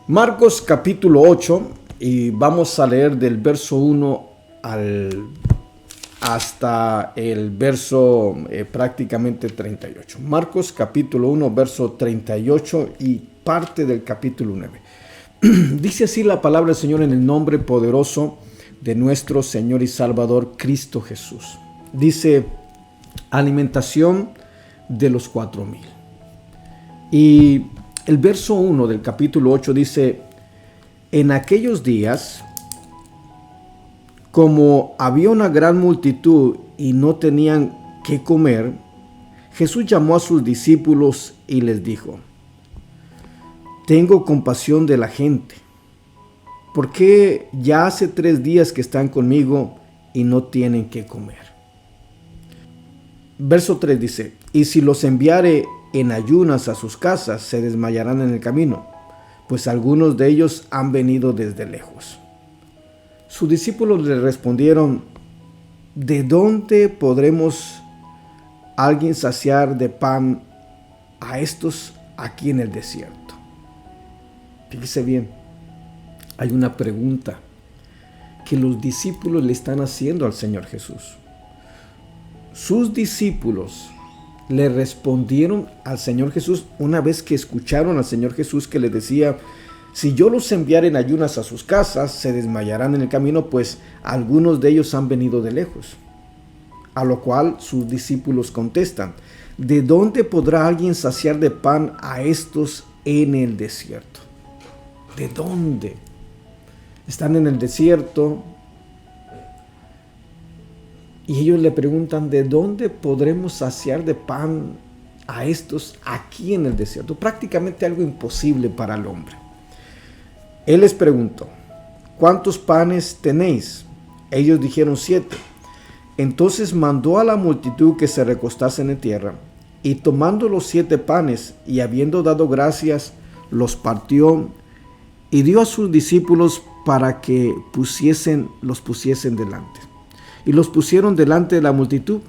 Marcos capítulo 8 y vamos a leer del verso 1 hasta el verso prácticamente 38. Marcos capítulo 1 verso 38 y parte del capítulo 9. Dice así la palabra del Señor en el nombre poderoso de nuestro Señor y Salvador Cristo Jesús. Dice: alimentación de los 4,000. Y el verso 1 del capítulo 8 dice: en aquellos días, como había una gran multitud y no tenían qué comer, Jesús llamó a sus discípulos y les dijo: tengo compasión de la gente, porque ya hace 3 días que están conmigo y no tienen qué comer. Verso 3 dice: y si los enviare en ayunas a sus casas, se desmayarán en el camino, pues algunos de ellos han venido desde lejos. Sus discípulos le respondieron: ¿de dónde podremos alguien saciar de pan a estos aquí en el desierto? Fíjese bien, hay una pregunta que los discípulos le están haciendo al Señor Jesús. Sus discípulos le respondieron al Señor Jesús una vez que escucharon al Señor Jesús que les decía: si yo los enviara en ayunas a sus casas, se desmayarán en el camino, pues algunos de ellos han venido de lejos. A lo cual sus discípulos contestan: ¿de dónde podrá alguien saciar de pan a estos en el desierto? ¿De dónde? Están en el desierto y ellos le preguntan: ¿de dónde podremos saciar de pan a estos aquí en el desierto? Prácticamente algo imposible para el hombre. Él les preguntó: ¿cuántos panes tenéis? Ellos dijeron: 7. Entonces mandó a la multitud que se recostasen en tierra, y tomando los 7 panes y habiendo dado gracias, los partió y dio a sus discípulos para que los pusiesen delante. Y los pusieron delante de la multitud.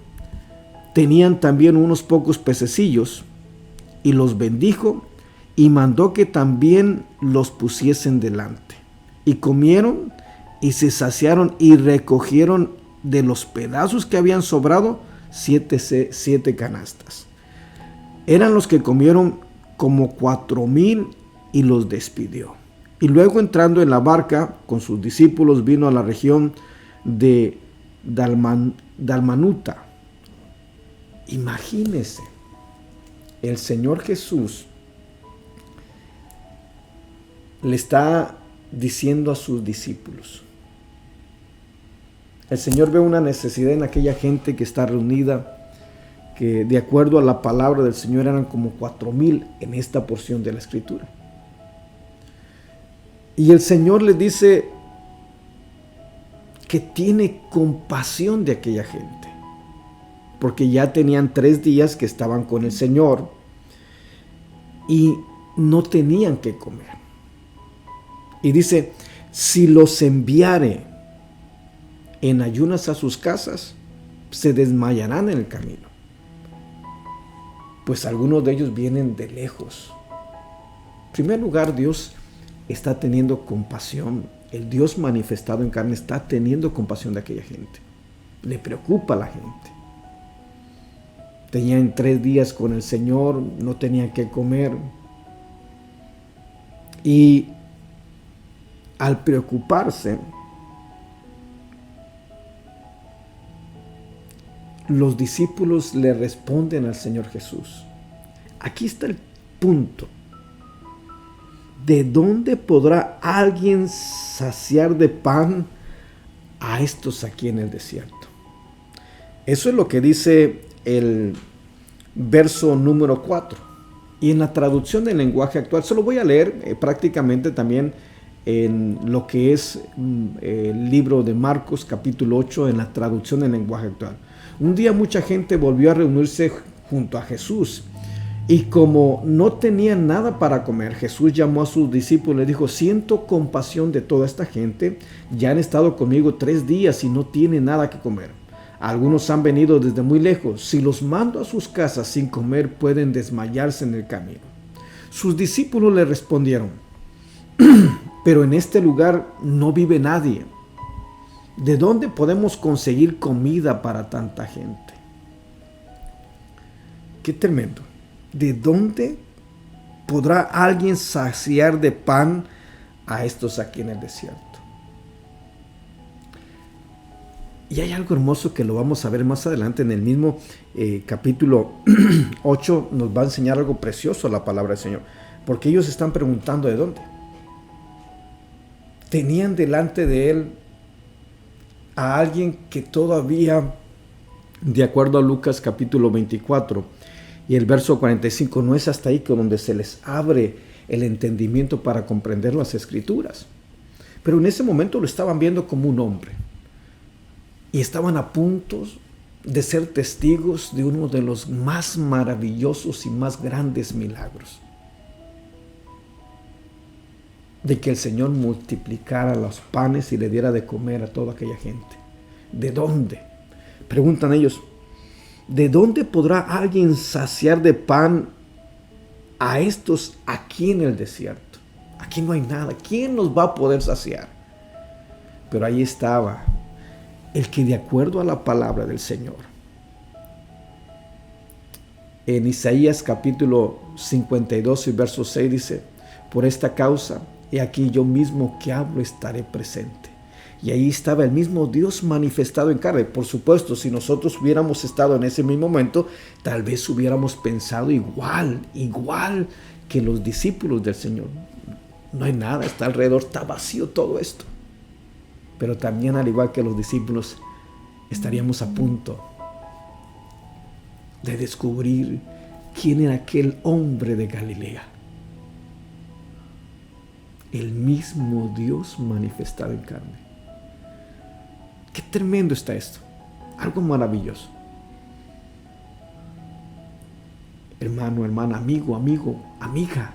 Tenían también unos pocos pececillos, y los bendijo y mandó que también los pusiesen delante. Y comieron y se saciaron y recogieron de los pedazos que habían sobrado 7 canastas. Eran los que comieron como 4,000 y los despidió. Y luego, entrando en la barca con sus discípulos, vino a la región de Dalmanuta. Imagínese, el Señor Jesús le está diciendo a sus discípulos. El Señor ve una necesidad en aquella gente que está reunida, que de acuerdo a la palabra del Señor eran como 4,000 en esta porción de la Escritura. Y el Señor les dice que tiene compasión de aquella gente, porque ya tenían 3 días que estaban con el Señor y no tenían que comer. Y dice: si los enviare en ayunas a sus casas, se desmayarán en el camino, pues algunos de ellos vienen de lejos. En primer lugar, Dios está teniendo compasión. El Dios manifestado en carne está teniendo compasión de aquella gente. Le preocupa a la gente. Tenían 3 días con el Señor, no tenían que comer. Y al preocuparse, los discípulos le responden al Señor Jesús. Aquí está el punto. ¿De dónde podrá alguien saciar de pan a estos aquí en el desierto? Eso es lo que dice el verso número 4. Y en la traducción del lenguaje actual, se lo voy a leer prácticamente también en lo que es el libro de Marcos capítulo 8, en la traducción del lenguaje actual. Un día mucha gente volvió a reunirse junto a Jesús. Y como no tenían nada para comer, Jesús llamó a sus discípulos y les dijo: siento compasión de toda esta gente. Ya han estado conmigo 3 días y no tienen nada que comer. Algunos han venido desde muy lejos. Si los mando a sus casas sin comer, pueden desmayarse en el camino. Sus discípulos le respondieron: pero en este lugar no vive nadie. ¿De dónde podemos conseguir comida para tanta gente? Qué tremendo. ¿De dónde podrá alguien saciar de pan a estos aquí en el desierto? Y hay algo hermoso que lo vamos a ver más adelante en el mismo capítulo 8. Nos va a enseñar algo precioso la palabra del Señor. Porque ellos están preguntando de dónde. Tenían delante de él a alguien que todavía, de acuerdo a Lucas capítulo 24 y el verso 45, no es hasta ahí que donde se les abre el entendimiento para comprender las escrituras. Pero en ese momento lo estaban viendo como un hombre. Y estaban a punto de ser testigos de uno de los más maravillosos y más grandes milagros. De que el Señor multiplicara los panes y le diera de comer a toda aquella gente. ¿De dónde? Preguntan ellos, ¿de dónde podrá alguien saciar de pan a estos aquí en el desierto? Aquí no hay nada. ¿Quién nos va a poder saciar? Pero ahí estaba el que, de acuerdo a la palabra del Señor, en Isaías capítulo 52 y verso 6 dice, por esta causa, he aquí yo mismo que hablo estaré presente. Y ahí estaba el mismo Dios manifestado en carne. Por supuesto, si nosotros hubiéramos estado en ese mismo momento, tal vez hubiéramos pensado igual que los discípulos del Señor. No hay nada, está alrededor, está vacío todo esto. Pero también, al igual que los discípulos, estaríamos a punto de descubrir quién era aquel hombre de Galilea. El mismo Dios manifestado en carne. Qué tremendo está esto. Algo maravilloso. Hermano, hermana, amigo, amiga.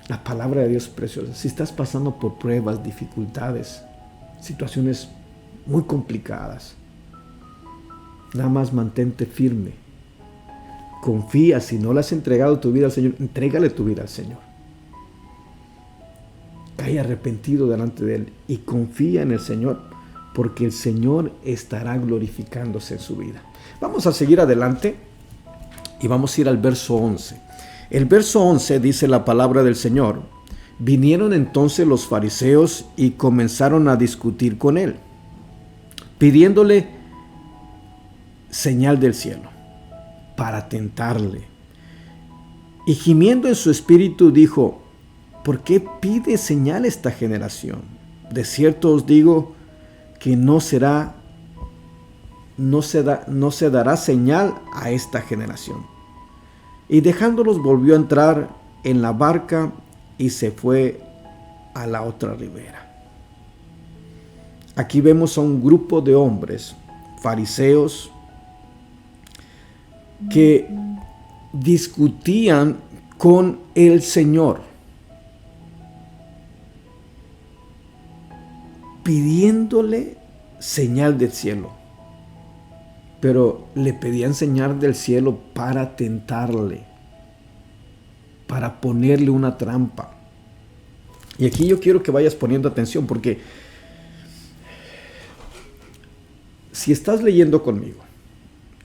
La palabra de Dios es preciosa. Si estás pasando por pruebas, dificultades, situaciones muy complicadas, nada más mantente firme. Confía. Si no le has entregado tu vida al Señor, entrégale tu vida al Señor. Cae arrepentido delante de Él y confía en el Señor, porque el Señor estará glorificándose en su vida. Vamos a seguir adelante y vamos a ir al verso 11. El verso 11 dice la palabra del Señor: vinieron entonces los fariseos y comenzaron a discutir con él, pidiéndole señal del cielo para tentarle. Y gimiendo en su espíritu dijo: ¿por qué pide señal esta generación? De cierto os digo que no se dará señal a esta generación. Y dejándolos volvió a entrar en la barca y se fue a la otra ribera. Aquí vemos a un grupo de hombres, fariseos, que discutían con el Señor, pidiéndole señal del cielo. Pero le pedían señal del cielo para tentarle, para ponerle una trampa. Y aquí yo quiero que vayas poniendo atención, porque si estás leyendo conmigo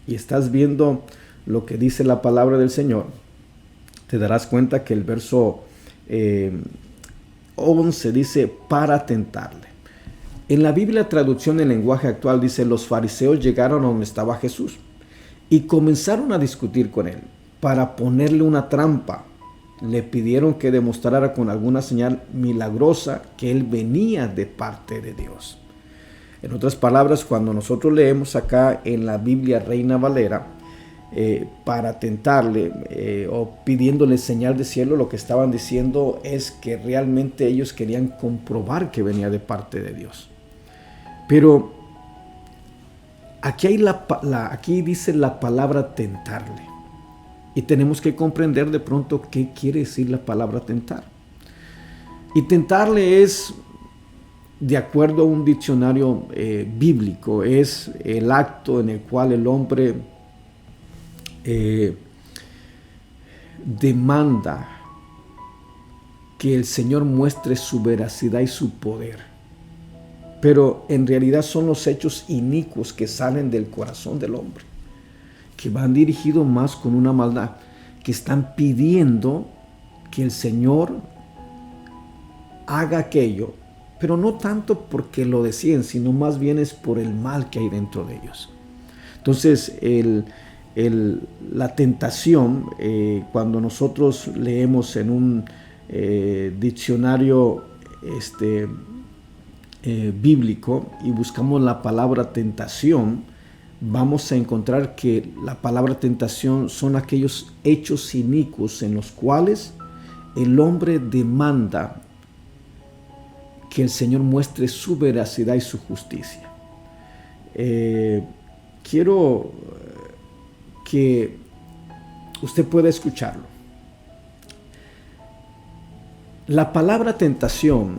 y estás viendo lo que dice la palabra del Señor, te darás cuenta que el verso 11 dice para tentarle. En la Biblia, traducción en lenguaje actual, dice: los fariseos llegaron a donde estaba Jesús y comenzaron a discutir con él para ponerle una trampa. Le pidieron que demostrara con alguna señal milagrosa que él venía de parte de Dios. En otras palabras, cuando nosotros leemos acá en la Biblia Reina Valera, para tentarle o pidiéndole señal de cielo, lo que estaban diciendo es que realmente ellos querían comprobar que venía de parte de Dios. Pero aquí, aquí dice la palabra tentarle. Y tenemos que comprender de pronto qué quiere decir la palabra tentar. Y tentarle es, de acuerdo a un diccionario bíblico, es el acto en el cual el hombre demanda que el Señor muestre su veracidad y su poder. Pero en realidad son los hechos inicuos que salen del corazón del hombre, que van dirigidos más con una maldad, que están pidiendo que el Señor haga aquello, pero no tanto porque lo deciden, sino más bien es por el mal que hay dentro de ellos. Entonces, la tentación, cuando nosotros leemos en un diccionario bíblico y buscamos la palabra tentación, vamos a encontrar que la palabra tentación son aquellos hechos inicuos en los cuales el hombre demanda que el Señor muestre su veracidad y su justicia. Quiero que usted pueda escucharlo. La palabra tentación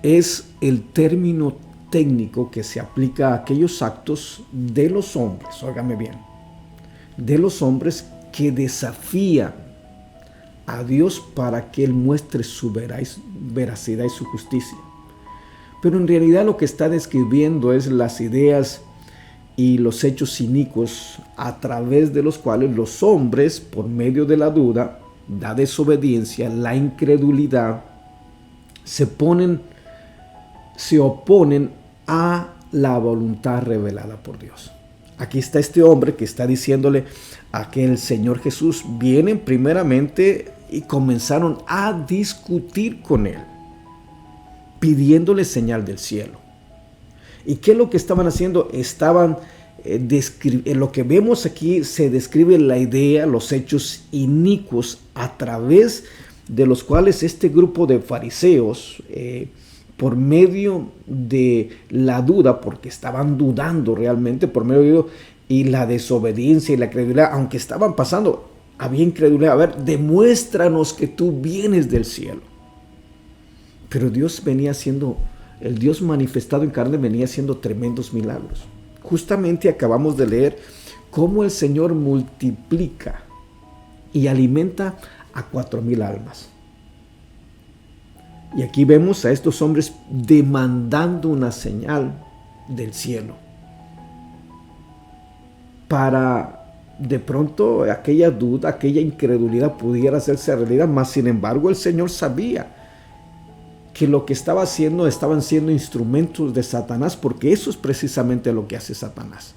es el término técnico que se aplica a aquellos actos de los hombres, óigame bien, de los hombres que desafían a Dios para que Él muestre su veracidad y su justicia. Pero en realidad lo que está describiendo es las ideas y los hechos inicuos a través de los cuales los hombres, por medio de la duda, la desobediencia, la incredulidad, se oponen a la voluntad revelada por Dios. Aquí está este hombre que está diciéndole a que el Señor Jesús viene primeramente y comenzaron a discutir con él, pidiéndole señal del cielo. ¿Y qué es lo que estaban haciendo? Estaban en lo que vemos aquí se describe la idea, los hechos inicuos a través de los cuales este grupo de fariseos, por medio de la duda, porque estaban dudando realmente, por medio y la desobediencia y la incredulidad, aunque estaban pasando, había incredulidad. A ver, demuéstranos que tú vienes del cielo. Pero Dios venía haciendo, el Dios manifestado en carne venía haciendo tremendos milagros. Justamente acabamos de leer cómo el Señor multiplica y alimenta a 4,000 almas. Y aquí vemos a estos hombres demandando una señal del cielo para de pronto aquella duda, aquella incredulidad pudiera hacerse realidad. Mas sin embargo el Señor sabía que lo que estaba haciendo estaban siendo instrumentos de Satanás, porque eso es precisamente lo que hace Satanás.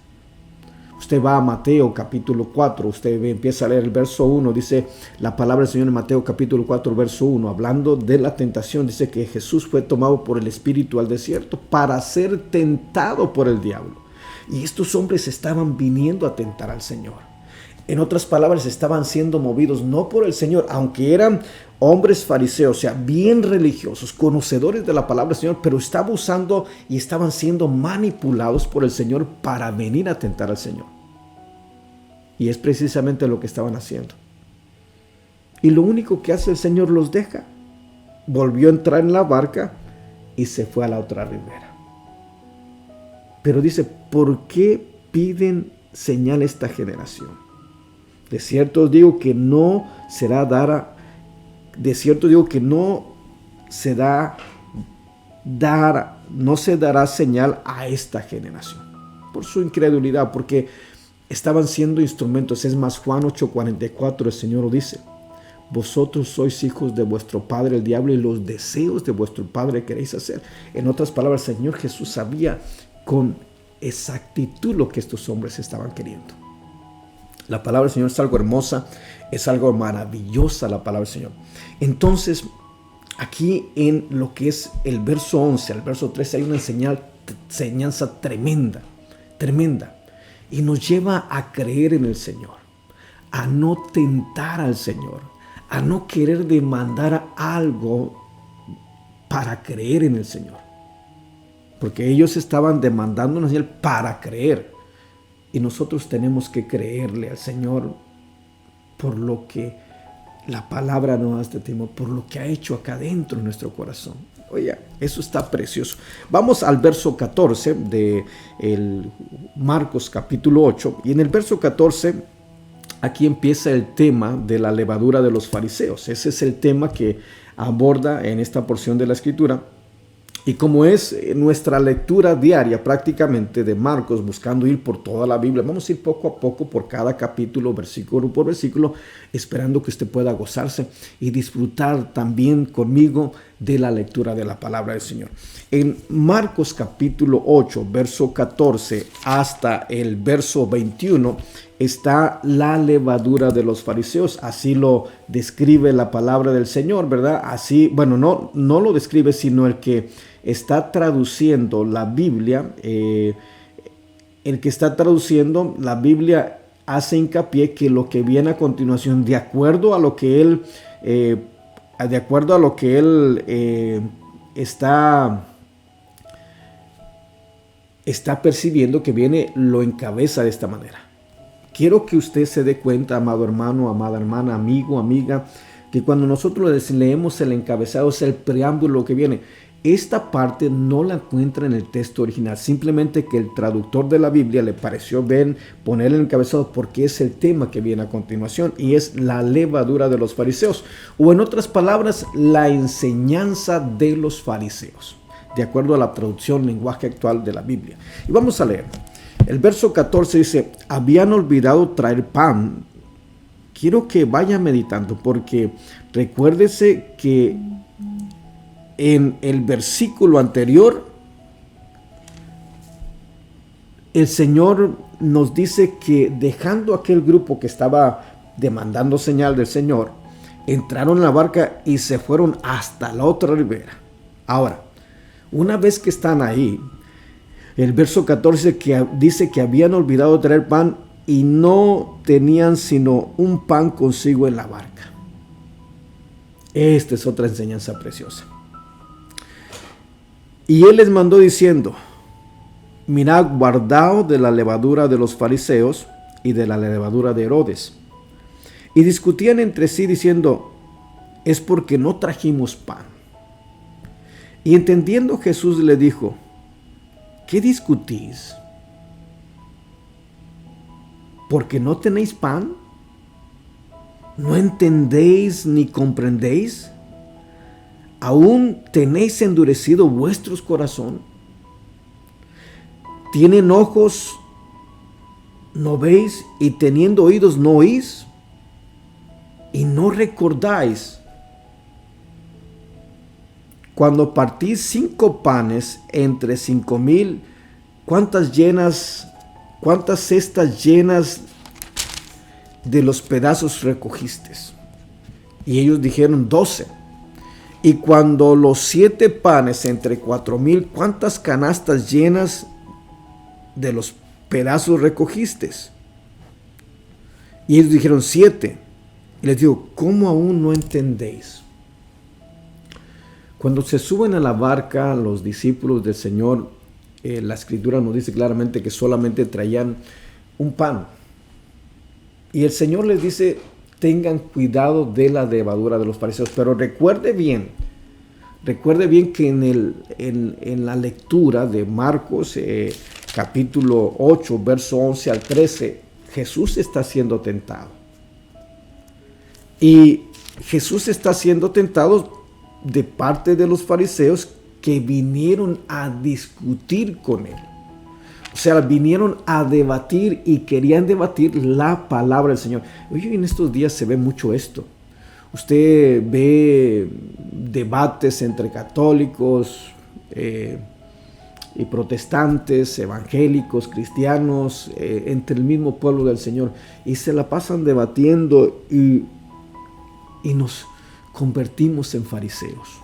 Usted va a Mateo capítulo 4, usted empieza a leer el verso 1, dice la palabra del Señor en Mateo capítulo 4, verso 1, hablando de la tentación, dice que Jesús fue tomado por el Espíritu al desierto para ser tentado por el diablo. Y estos hombres estaban viniendo a tentar al Señor. En otras palabras, estaban siendo movidos no por el Señor, aunque eran hombres fariseos, o sea, bien religiosos, conocedores de la palabra del Señor, pero estaban usando y estaban siendo manipulados por el Señor para venir a tentar al Señor. Y es precisamente lo que estaban haciendo. Y lo único que hace el Señor, los deja. Volvió a entrar en la barca y se fue a la otra ribera. Pero dice, ¿por qué piden señal esta generación? De cierto os digo que no será dada, de cierto digo que no se dará señal a esta generación por su incredulidad, porque estaban siendo instrumentos. Es más, Juan 8:44 el Señor lo dice: vosotros sois hijos de vuestro padre el diablo, y los deseos de vuestro padre queréis hacer. En otras palabras, el Señor Jesús sabía con exactitud lo que estos hombres estaban queriendo. La palabra del Señor es algo hermosa, es algo maravillosa la palabra del Señor. Entonces, aquí en lo que es el verso 11 al verso 13 hay una enseñanza tremenda, tremenda. Y nos lleva a creer en el Señor, a no tentar al Señor, a no querer demandar algo para creer en el Señor. Porque ellos estaban demandando una señal para creer. Y nosotros tenemos que creerle al Señor por lo que la palabra nos da testimonio, por lo que ha hecho acá dentro de nuestro corazón. Oye, eso está precioso. Vamos al verso 14 de el Marcos capítulo 8. Y en el verso 14 aquí empieza el tema de la levadura de los fariseos. Ese es el tema que aborda en esta porción de la Escritura. Y como es nuestra lectura diaria prácticamente de Marcos, buscando ir por toda la Biblia, vamos a ir poco a poco por cada capítulo, versículo por versículo, esperando que usted pueda gozarse y disfrutar también conmigo de la lectura de la palabra del Señor. En Marcos capítulo 8, verso 14 hasta el verso 21, está la levadura de los fariseos. Así lo describe la palabra del Señor, ¿verdad? Así, bueno, no lo describe, sino el que está traduciendo la Biblia, hace hincapié que lo que viene a continuación, de acuerdo a lo que él está percibiendo, que viene, lo encabeza de esta manera. Quiero que usted se dé cuenta, amado hermano, amada hermana, amigo, amiga, que cuando nosotros leemos el encabezado, es el preámbulo que viene. Esta parte no la encuentra en el texto original, simplemente que el traductor de la Biblia le pareció poner el encabezado porque es el tema que viene a continuación, y es la levadura de los fariseos, o en otras palabras, la enseñanza de los fariseos, de acuerdo a la traducción lenguaje actual de la Biblia. Y vamos a leer. El verso 14 dice: habían olvidado traer pan. Quiero que vaya meditando, porque recuérdese que en el versículo anterior el Señor nos dice que, dejando aquel grupo que estaba demandando señal del Señor, entraron en la barca y se fueron hasta la otra ribera. Ahora, una vez que están ahí, el verso 14 dice que habían olvidado traer pan y no tenían sino un pan consigo en la barca. Esta es otra enseñanza preciosa. Y él les mandó diciendo: mirad, guardaos de la levadura de los fariseos y de la levadura de Herodes. Y discutían entre sí diciendo: es porque no trajimos pan. Y entendiendo Jesús le dijo: ¿qué discutís? ¿Porque no tenéis pan? ¿No entendéis ni comprendéis? ¿Aún tenéis endurecido vuestros corazón? ¿Tienen ojos, no veis? ¿Y teniendo oídos, no oís? ¿Y no recordáis cuando partís 5 panes entre 5,000, cuántas cestas llenas de los pedazos recogisteis? Y ellos dijeron: 12. Y cuando los 7 panes entre 4,000, ¿cuántas canastas llenas de los pedazos recogisteis? Y ellos dijeron: 7. Y les digo: ¿cómo aún no entendéis? Cuando se suben a la barca los discípulos del Señor, la Escritura nos dice claramente que solamente traían un pan. Y el Señor les dice: tengan cuidado de la levadura de los fariseos. Pero recuerde bien que en la lectura de Marcos, capítulo 8, verso 11 al 13, Jesús está siendo tentado. Y Jesús está siendo tentado de parte de los fariseos, que vinieron a discutir con él. O sea, vinieron a debatir y querían debatir la palabra del Señor. Oye, en estos días se ve mucho esto. Usted ve debates entre católicos y protestantes, evangélicos, cristianos, entre el mismo pueblo del Señor. Y se la pasan debatiendo y nos convertimos en fariseos.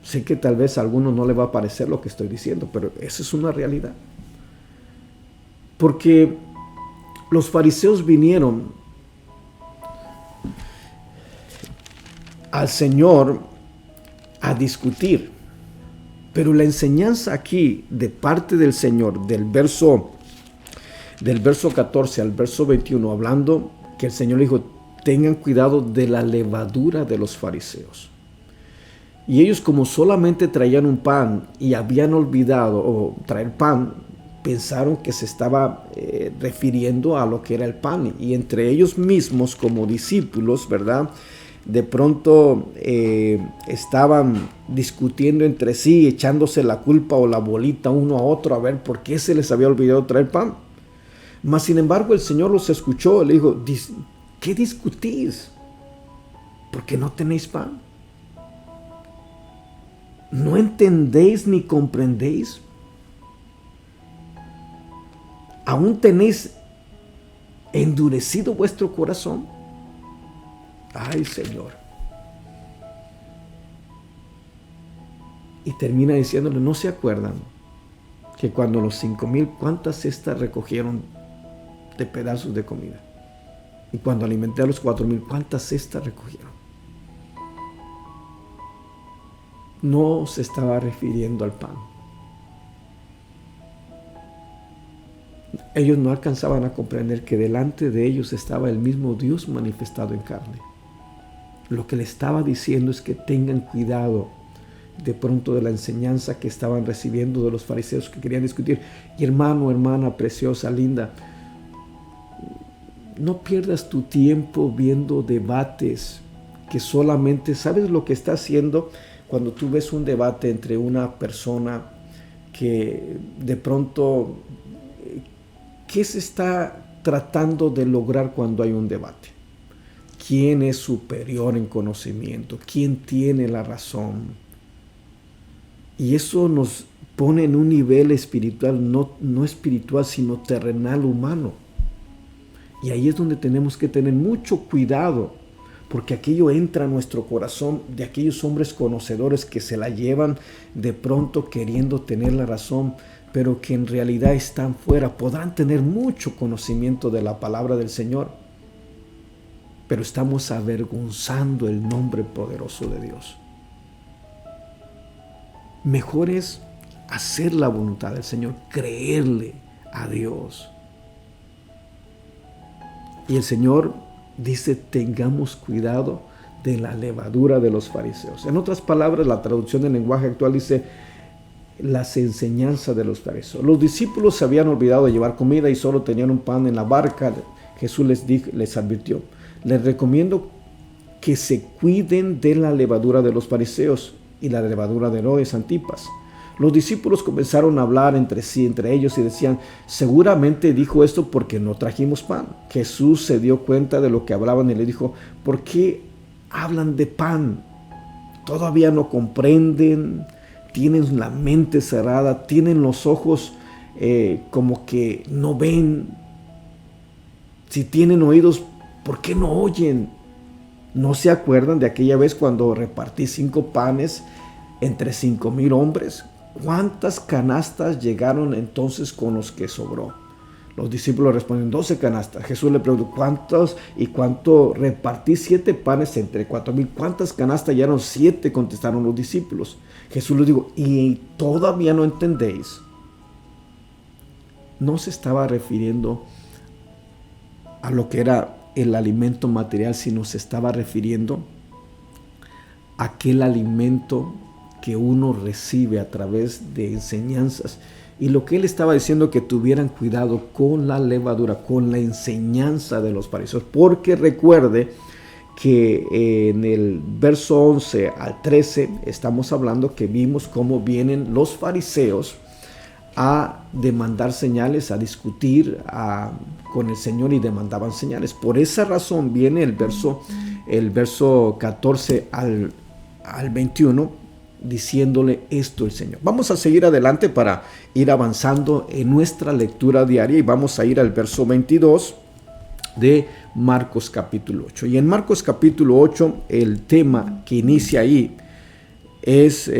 Sé que tal vez a algunos no le va a parecer lo que estoy diciendo, pero esa es una realidad. Porque los fariseos vinieron al Señor a discutir, pero la enseñanza aquí de parte del Señor, del verso 14 al verso 21, hablando que el Señor dijo: tengan cuidado de la levadura de los fariseos. Y ellos, como solamente traían un pan y habían olvidado traer pan, pensaron que se estaba refiriendo a lo que era el pan. Y entre ellos mismos, como discípulos, ¿verdad? De pronto estaban discutiendo entre sí, echándose la culpa o la bolita uno a otro a ver por qué se les había olvidado traer pan. Mas sin embargo el Señor los escuchó y le dijo: ¿qué discutís? ¿Por qué no tenéis pan? ¿No entendéis ni comprendéis? ¿Aún tenéis endurecido vuestro corazón? Ay, Señor. Y termina diciéndole: ¿no se acuerdan que cuando los 5,000, cuántas cestas recogieron de pedazos de comida? Y cuando alimenté a los 4,000, ¿cuántas cestas recogieron? No se estaba refiriendo al pan. Ellos no alcanzaban a comprender que delante de ellos estaba el mismo Dios manifestado en carne. Lo que le estaba diciendo es que tengan cuidado de pronto de la enseñanza que estaban recibiendo de los fariseos que querían discutir. Y hermano, hermana preciosa, linda, no pierdas tu tiempo viendo debates que solamente, ¿sabes lo que está haciendo? Cuando tú ves un debate entre una persona que de pronto, ¿qué se está tratando de lograr cuando hay un debate? ¿Quién es superior en conocimiento? ¿Quién tiene la razón? Y eso nos pone en un nivel espiritual, no espiritual, sino terrenal, humano. Y ahí es donde tenemos que tener mucho cuidado, porque aquello entra a nuestro corazón de aquellos hombres conocedores que se la llevan de pronto queriendo tener la razón, pero que en realidad están fuera. Podrán tener mucho conocimiento de la palabra del Señor, pero estamos avergonzando el nombre poderoso de Dios. Mejor es hacer la voluntad del Señor, creerle a Dios. Y el Señor dice: tengamos cuidado de la levadura de los fariseos. En otras palabras, la traducción del lenguaje actual dice: las enseñanzas de los fariseos. Los discípulos se habían olvidado de llevar comida y solo tenían un pan en la barca. Jesús les advirtió: les recomiendo que se cuiden de la levadura de los fariseos y la levadura de Herodes Antipas. Los discípulos comenzaron a hablar entre sí, entre ellos, y decían: seguramente dijo esto porque no trajimos pan. Jesús se dio cuenta de lo que hablaban y le dijo: ¿por qué hablan de pan? ¿Todavía no comprenden? ¿Tienen la mente cerrada? ¿Tienen los ojos como que no ven? Si tienen oídos, ¿por qué no oyen? ¿No se acuerdan de aquella vez cuando repartí 5 panes entre 5,000 hombres? ¿Cuántas canastas llegaron entonces con los que sobró? Los discípulos respondieron: 12 canastas. Jesús le preguntó: ¿cuántos y cuánto? Repartí 7 panes entre 4,000. ¿Cuántas canastas llegaron? 7, contestaron los discípulos. Jesús les dijo: ¿y todavía no entendéis? No se estaba refiriendo a lo que era el alimento material, sino se estaba refiriendo a aquel alimento que uno recibe a través de enseñanzas. Y lo que él estaba diciendo, que tuvieran cuidado con la levadura, con la enseñanza de los fariseos, porque recuerde que en el verso 11 al 13 estamos hablando que vimos cómo vienen los fariseos a demandar señales, a discutir con el Señor, y demandaban señales. Por esa razón viene el verso 14 al 21 diciéndole esto el Señor. Vamos a seguir adelante para ir avanzando en nuestra lectura diaria, y vamos a ir al verso 22 de Marcos capítulo 8. Y en Marcos capítulo 8 el tema que inicia ahí es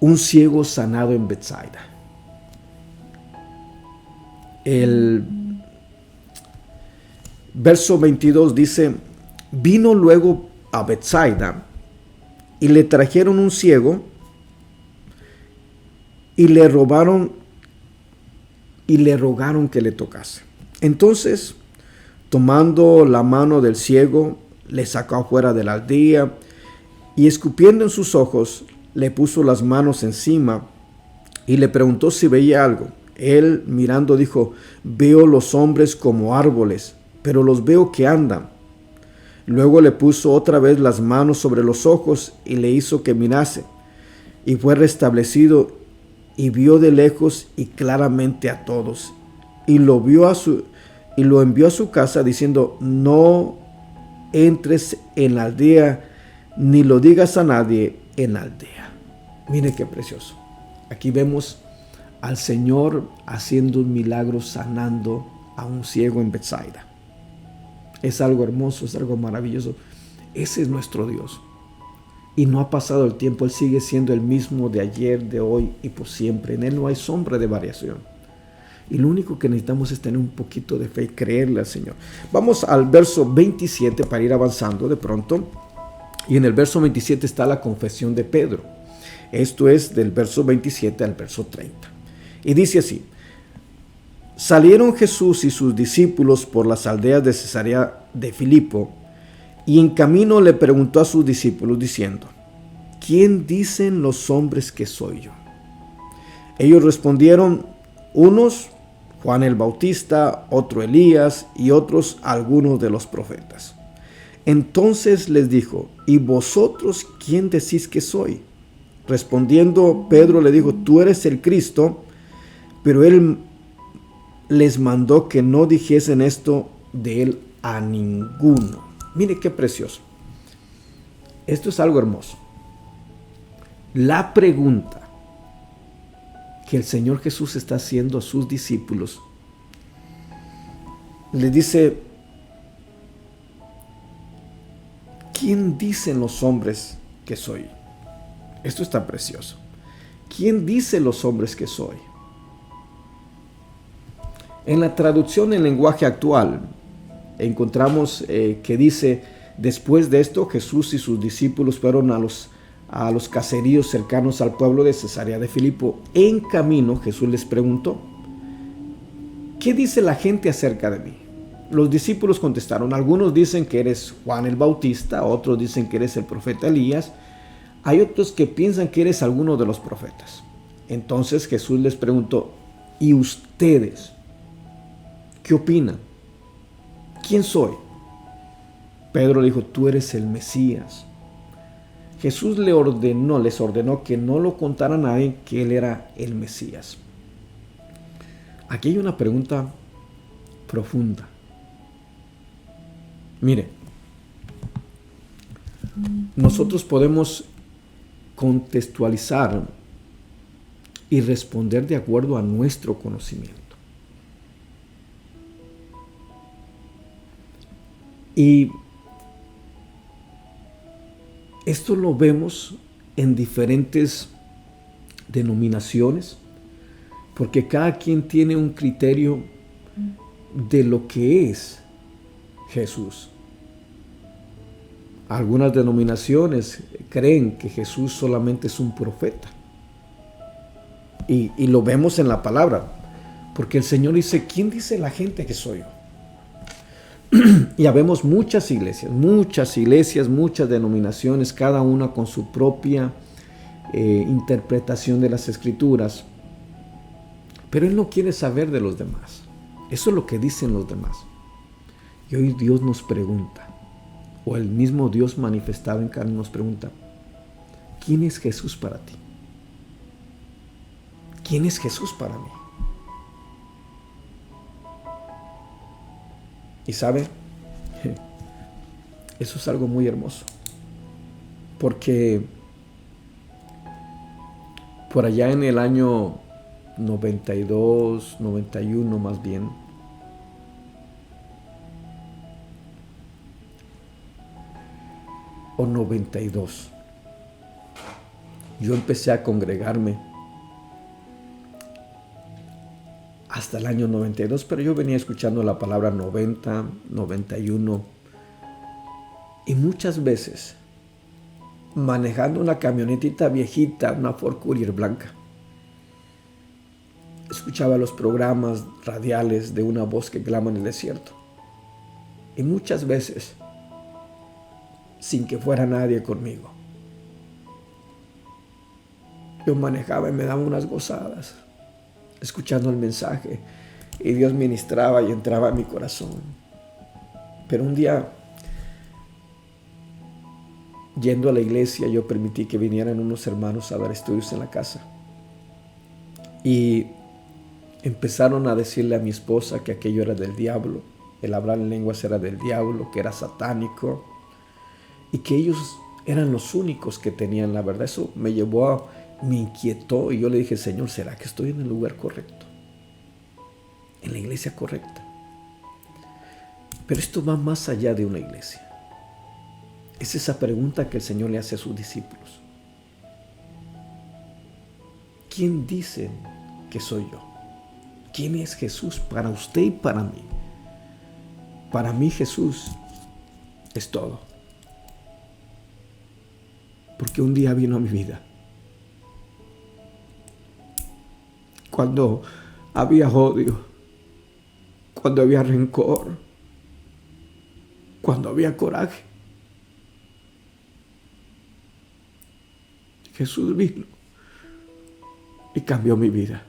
un ciego sanado en Betsaida. El verso 22 dice: vino luego a Betsaida y le trajeron un ciego y le rogaron que le tocase. Entonces, tomando la mano del ciego, le sacó afuera de la aldea y, escupiendo en sus ojos, le puso las manos encima y le preguntó si veía algo. Él, mirando, dijo: veo los hombres como árboles, pero los veo que andan. Luego le puso otra vez las manos sobre los ojos y le hizo que mirase, y fue restablecido, y vio de lejos y claramente a todos, y lo envió a su casa diciendo: no entres en la aldea, ni lo digas a nadie en la aldea. Mire qué precioso. Aquí vemos al Señor haciendo un milagro, sanando a un ciego en Betsaida. Es algo hermoso, es algo maravilloso. Ese es nuestro Dios. Y no ha pasado el tiempo, Él sigue siendo el mismo de ayer, de hoy y por siempre. En Él no hay sombra de variación. Y lo único que necesitamos es tener un poquito de fe y creerle al Señor. Vamos al verso 27 para ir avanzando de pronto. Y en el verso 27 está la confesión de Pedro. Esto es del verso 27 al verso 30. Y dice así: salieron Jesús y sus discípulos por las aldeas de Cesarea de Filipo, y en camino le preguntó a sus discípulos diciendo: ¿quién dicen los hombres que soy yo? Ellos respondieron: unos Juan el Bautista, otro Elías, y otros algunos de los profetas. Entonces les dijo: ¿y vosotros quién decís que soy? Respondiendo Pedro le dijo: tú eres el Cristo. Pero él les mandó que no dijesen esto de él a ninguno. Mire qué precioso. Esto es algo hermoso. La pregunta que el Señor Jesús está haciendo a sus discípulos, les dice: ¿quién dicen los hombres que soy? Esto está precioso. ¿Quién dice los hombres que soy? En la traducción en lenguaje actual encontramos que dice: después de esto Jesús y sus discípulos fueron a los caseríos cercanos al pueblo de Cesarea de Filipo. En camino Jesús les preguntó: ¿qué dice la gente acerca de mí? Los discípulos contestaron: algunos dicen que eres Juan el Bautista, otros dicen que eres el profeta Elías, hay otros que piensan que eres alguno de los profetas. Entonces Jesús les preguntó: ¿y ustedes qué opinan? ¿Quién soy? Pedro le dijo: tú eres el Mesías. Jesús les ordenó que no lo contara a nadie que él era el Mesías. Aquí hay una pregunta profunda. Mire, nosotros podemos contextualizar y responder de acuerdo a nuestro conocimiento. Y esto lo vemos en diferentes denominaciones, porque cada quien tiene un criterio de lo que es Jesús. Algunas denominaciones creen que Jesús solamente es un profeta. Y lo vemos en la palabra, porque el Señor dice: ¿quién dice la gente que soy yo? Y habemos muchas iglesias, muchas denominaciones, cada una con su propia interpretación de las Escrituras. Pero Él no quiere saber de los demás. Eso es lo que dicen los demás. Y hoy Dios nos pregunta, o el mismo Dios manifestado en carne nos pregunta: ¿quién es Jesús para ti? ¿Quién es Jesús para mí? Y sabe, eso es algo muy hermoso, porque por allá en el año 92, 91 más bien, o 92, yo empecé a congregarme hasta el año 92, pero yo venía escuchando la palabra 90, 91, y muchas veces manejando una camionetita viejita, una Ford Courier blanca, escuchaba los programas radiales de una voz que clama en el desierto, y muchas veces sin que fuera nadie conmigo, Yo manejaba y me daba unas gozadas, escuchando el mensaje, y Dios ministraba y entraba en mi corazón. Pero un día, yendo a la iglesia, yo permití que vinieran unos hermanos a dar estudios en la casa. Y empezaron a decirle a mi esposa que aquello era del diablo, el hablar en lenguas era del diablo, que era satánico, y que ellos eran los únicos que tenían la verdad. Eso me inquietó, y yo le dije: Señor, ¿será que estoy en el lugar correcto? En la iglesia correcta. Pero esto va más allá de una iglesia. Es esa pregunta que el Señor le hace a sus discípulos. ¿Quién dicen que soy yo? ¿Quién es Jesús para usted y para mí? Para mí Jesús es todo. Porque un día vino a mi vida cuando había odio, cuando había rencor, cuando había coraje. Jesús vino y cambió mi vida.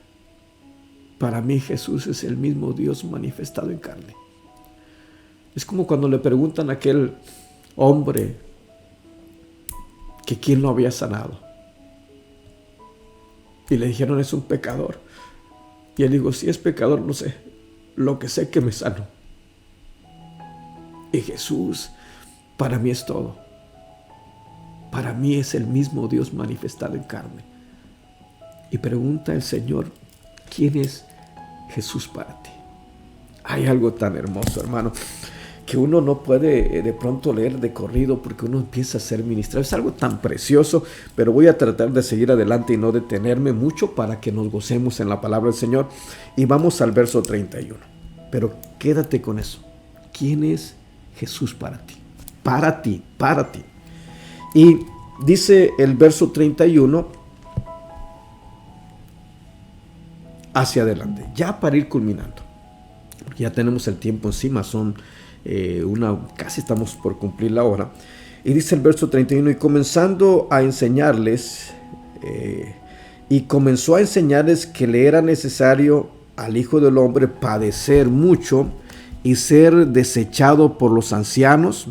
Para mí Jesús es el mismo Dios manifestado en carne. Es como cuando le preguntan a aquel hombre que quién lo había sanado. Y le dijeron: es un pecador. Y él dijo: si es pecador, no sé. Lo que sé que me sanó. Y Jesús para mí es todo. Para mí es el mismo Dios manifestado en carne. Y pregunta el Señor: ¿quién es Jesús para ti? Hay algo tan hermoso, hermano, que uno no puede de pronto leer de corrido porque uno empieza a ser ministrado. Es algo tan precioso, pero voy a tratar de seguir adelante y no detenerme mucho para que nos gocemos en la palabra del Señor. Y vamos al verso 31. Pero quédate con eso. ¿Quién es Jesús para ti? Para ti, para ti. Y dice el verso 31 hacia adelante, ya para ir culminando. Ya tenemos el tiempo encima, son casi estamos por cumplir la hora. Y dice el verso 31, y comenzó a enseñarles que le era necesario al Hijo del Hombre padecer mucho y ser desechado por los ancianos,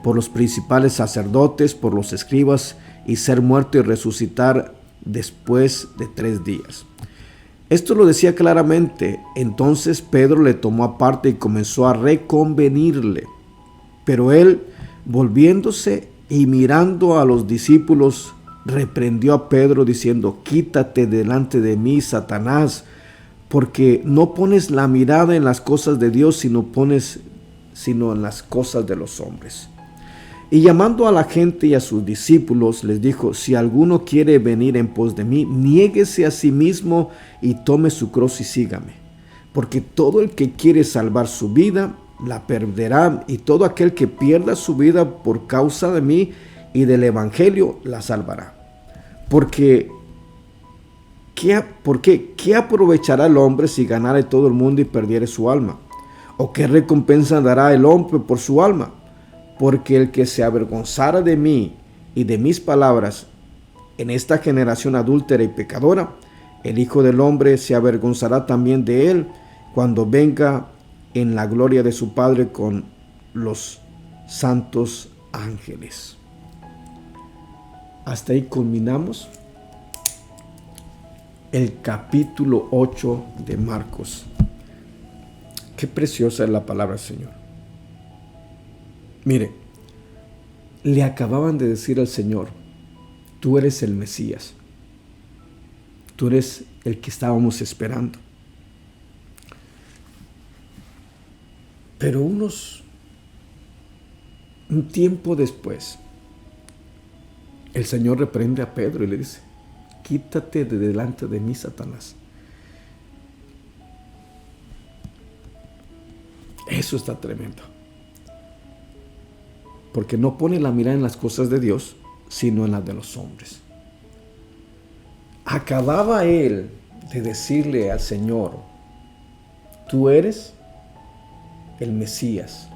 por los principales sacerdotes, por los escribas, y ser muerto y resucitar después de 3 días. Esto lo decía claramente. Entonces Pedro le tomó aparte y comenzó a reconvenirle. Pero él, volviéndose y mirando a los discípulos, reprendió a Pedro diciendo: quítate delante de mí, Satanás, porque no pones la mirada en las cosas de Dios, sino en las cosas de los hombres. Y llamando a la gente y a sus discípulos, les dijo: si alguno quiere venir en pos de mí, niéguese a sí mismo y tome su cruz y sígame. Porque todo el que quiere salvar su vida, la perderá, y todo aquel que pierda su vida por causa de mí y del evangelio, la salvará. ¿Qué aprovechará el hombre si ganare todo el mundo y perdiere su alma? ¿O qué recompensa dará el hombre por su alma? Porque el que se avergonzara de mí y de mis palabras en esta generación adúltera y pecadora, el Hijo del Hombre se avergonzará también de él cuando venga en la gloria de su Padre con los santos ángeles. Hasta ahí culminamos el capítulo 8 de Marcos. Qué preciosa es la palabra del Señor. Mire, le acababan de decir al Señor: tú eres el Mesías. Tú eres el que estábamos esperando. Pero un tiempo después, el Señor reprende a Pedro y le dice: quítate de delante de mí, Satanás. Eso está tremendo. Porque no pone la mirada en las cosas de Dios, sino en las de los hombres. Acababa él de decirle al Señor: tú eres el Mesías.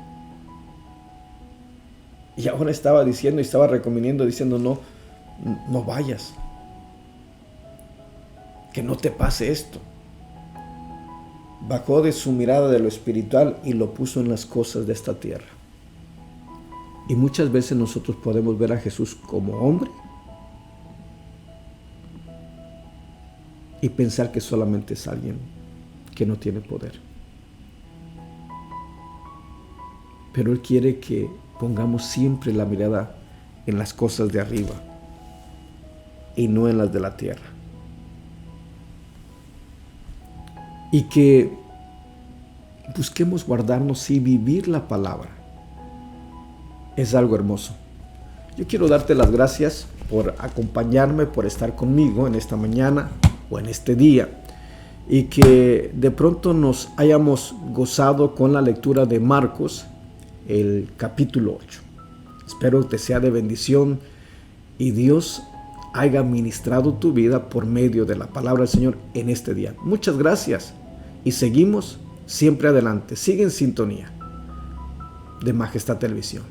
Y ahora estaba diciendo y estaba recomendando, diciendo: no vayas. que no te pase esto. Bajó de su mirada de lo espiritual y lo puso en las cosas de esta tierra. Y muchas veces nosotros podemos ver a Jesús como hombre y pensar que solamente es alguien que no tiene poder. Pero Él quiere que pongamos siempre la mirada en las cosas de arriba y no en las de la tierra. Y que busquemos guardarnos y vivir la palabra. Es algo hermoso. Yo quiero darte las gracias por acompañarme, por estar conmigo en esta mañana o en este día, y que de pronto nos hayamos gozado con la lectura de Marcos, el capítulo 8. Espero que sea de bendición y Dios haya ministrado tu vida por medio de la palabra del Señor en este día. Muchas gracias y seguimos siempre adelante. Sigue en sintonía de Majestad Televisión.